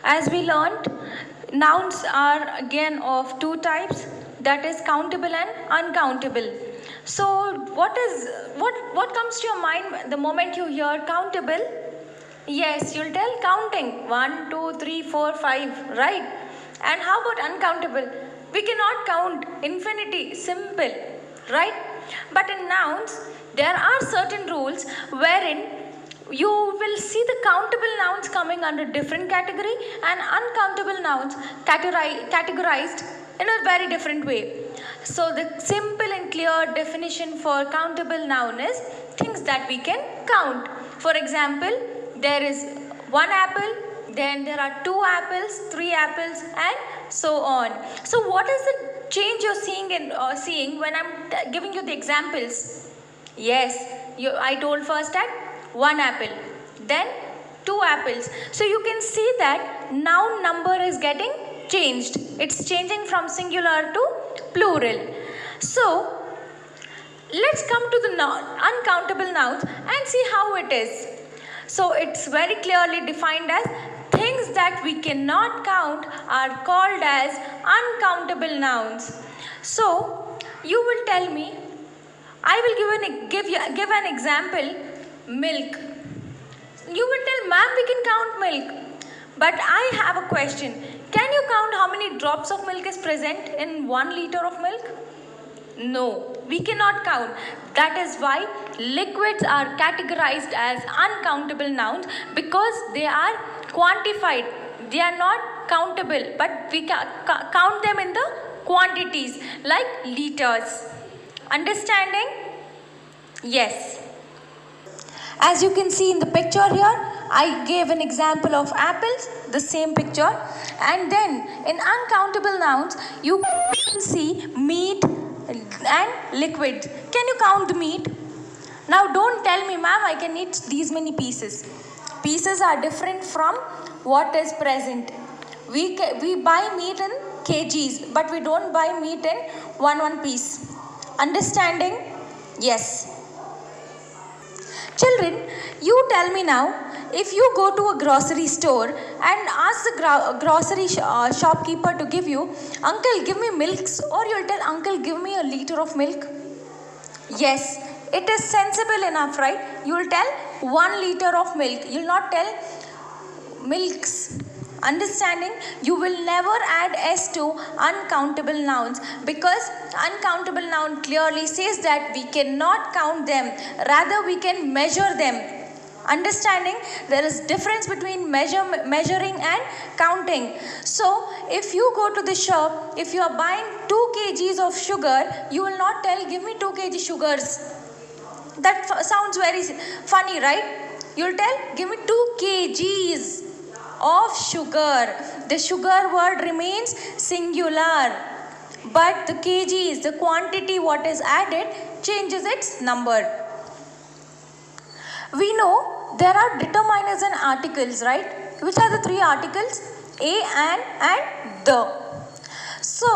As we learned, nouns are again of two types, that is countable and uncountable. So what comes to your mind the moment you hear countable? Yes, you'll tell counting 1, 2, 3, 4, 5, right? And how about uncountable? We cannot count infinity, simple, right? But in nouns, there are certain rules wherein you will see the countable nouns coming under different category and uncountable nouns categorized in a very different way. So the simple and clear definition for countable noun is things that we can count. For example, there is one apple, then there are 2 apples, 3 apples, and so on. So what is the change you're seeing when I'm giving you the examples? Yes, I told first that 1 apple, then 2 apples. So you can see that noun number is getting changed. It's changing from singular to plural. So let's come to the uncountable nouns and see how it is. So it's very clearly defined as things that we cannot count are called as uncountable nouns. So you will tell me, I will give an example, milk. You will tell, ma'am, we can count milk. But I have a question. Can you count how many drops of milk is present in 1 liter of milk? No, we cannot count. That is why liquids are categorized as uncountable nouns, because they are quantified. They are not countable, but we count them in the quantities like liters. Understanding? Yes. As you can see in the picture here, I gave an example of apples, the same picture. And then in uncountable nouns, you can see meat and liquid. Can you count the meat? Now don't tell me, ma'am, I can eat these many pieces. Pieces are different from what is present. We buy meat in kgs, but we don't buy meat in one piece. Understanding? Yes. Children, you tell me now, if you go to a grocery store and ask the grocery shopkeeper to give you, uncle, give me milks, or you'll tell, uncle, give me a liter of milk. Yes, it is sensible enough, right? You'll tell 1 liter of milk. You'll not tell milks. Understanding? You will never add s to uncountable nouns, because uncountable noun clearly says that we cannot count them, rather we can measure them. Understanding? There is difference between measuring and counting. So if you go to the shop, if you are buying 2 kgs of sugar, you will not tell, give me 2 kg sugars. That sounds very funny, right? You'll tell, give me 2 kgs of sugar. The sugar word remains singular, but the kgs, the quantity what is added, changes its number. We know there are determiners and articles, right? Which are the 3 articles? A, and the. So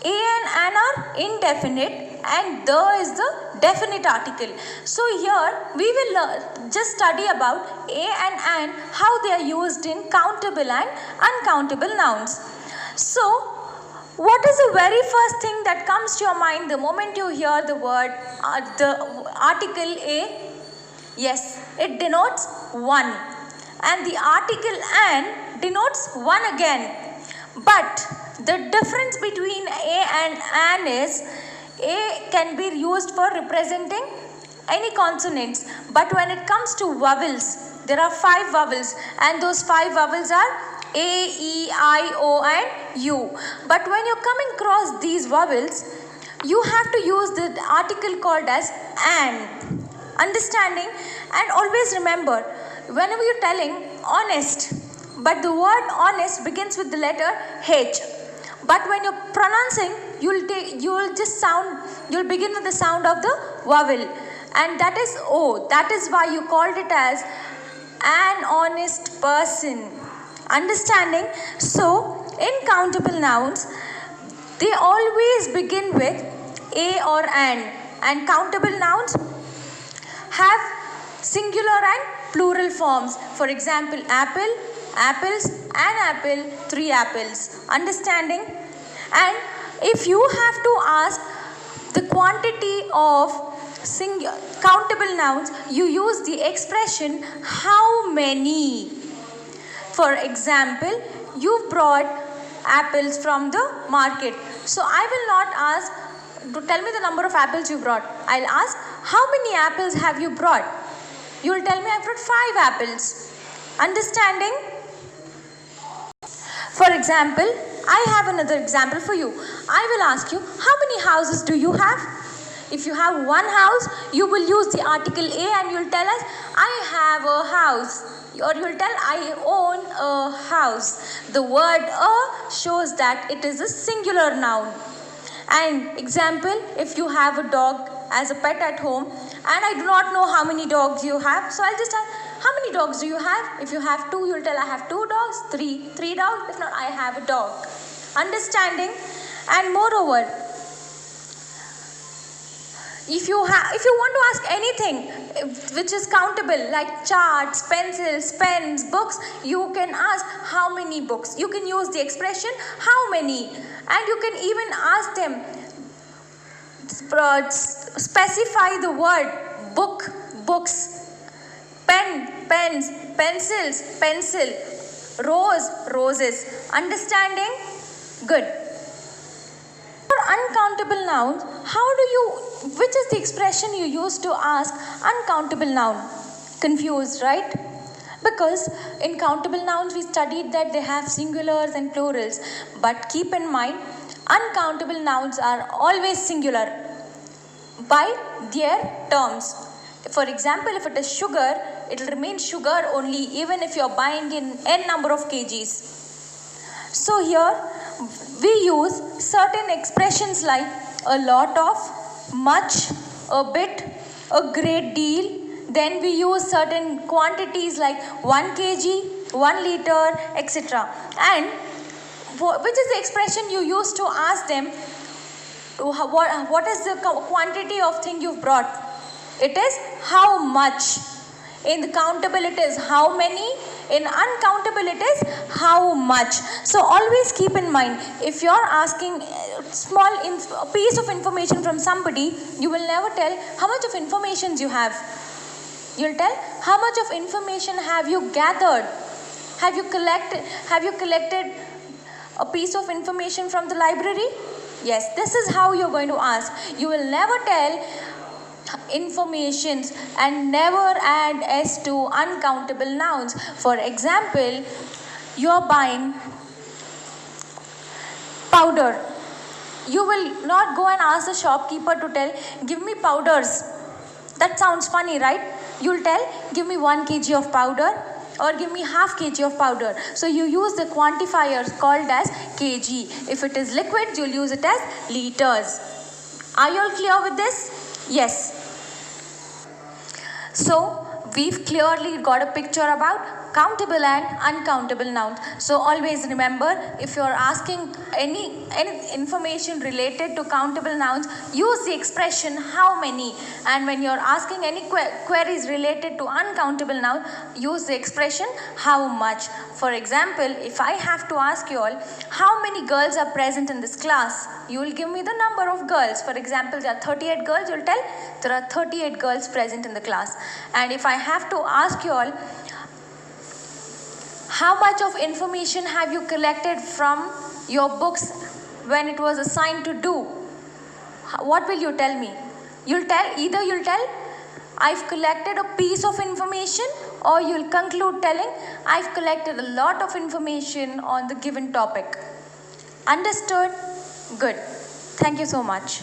a and are indefinite and the is the definite article. So here we will just study about a and how they are used in countable and uncountable nouns. So what is the very first thing that comes to your mind the moment you hear the word, the article a? Yes, it denotes 1, and the article and denotes 1 again. But the difference between a and an is, a can be used for representing any consonants, but when it comes to vowels, there are 5 vowels, and those 5 vowels are a, e, I, o and u. But when you're coming across these vowels, you have to use the article called as an. Understanding? And always remember, whenever you're telling honest, but the word honest begins with the letter H. But when you're pronouncing, you'll begin with the sound of the vowel, and that is O. That is why you called it as an honest person. Understanding? So in countable nouns, they always begin with a or an, and countable nouns have singular and plural forms. For example, apple, apples, an apple, 3 apples. Understanding? And if you have to ask the quantity of countable nouns, you use the expression how many. For example, you brought apples from the market. So I will not ask to tell me the number of apples you brought. I'll ask how many apples have you brought. You will tell me I brought 5 apples. Understanding? For example, I have another example for you. I will ask you, how many houses do you have? If you have one house, you will use the article A and you will tell us, I have a house. Or you will tell, I own a house. The word a shows that it is a singular noun. And example, if you have a dog as a pet at home, and I do not know how many dogs you have, so I'll just ask, how many dogs do you have? If you have 2, you'll tell I have 2 dogs, 3 dogs. If not, I have a dog. Understanding? And moreover, if you want to ask anything which is countable, like charts, pencils, pens, books, you can ask how many books. You can use the expression how many, and you can even ask them, specify the word book, books, pen, pens, pencils, pencil, rose, roses. Understanding? Good. For uncountable nouns, which is the expression you use to ask uncountable noun? Confused, right? Because in countable nouns we studied that they have singulars and plurals. But keep in mind, uncountable nouns are always singular by their terms. For example, if it is sugar, it will remain sugar only even if you are buying in n number of kgs. So here we use certain expressions like a lot of, much, a bit, a great deal. Then we use certain quantities like 1 kg, 1 liter, etc. And which is the expression you use to ask them what is the quantity of thing you've brought? It is how much. In the countable it is how many. In uncountable it is how much. So always keep in mind, if you are asking a piece of information from somebody, you will never tell how much of information you have. You'll tell how much of information have you gathered. Have you collected a piece of information from the library? Yes, this is how you're going to ask. You will never tell informations and never add s to uncountable nouns. For example, you're buying powder. You will not go and ask the shopkeeper to tell, give me powders. That sounds funny, right? You'll tell, give me 1 kg of powder or give me half kg of powder. So you use the quantifiers called as kg. If it is liquid, you'll use it as liters. Are you all clear with this? Yes. So we've clearly got a picture about countable and uncountable nouns. So always remember, if you're asking any information related to countable nouns, use the expression how many. And when you're asking any queries related to uncountable nouns, use the expression how much. For example, if I have to ask you all, how many girls are present in this class? You will give me the number of girls. For example, there are 38 girls, you'll tell there are 38 girls present in the class. And if I have to ask you all, how much of information have you collected from your books when it was assigned to do? What will you tell me? You'll tell I've collected a piece of information, or you'll conclude telling I've collected a lot of information on the given topic. Understood? Good. Thank you so much.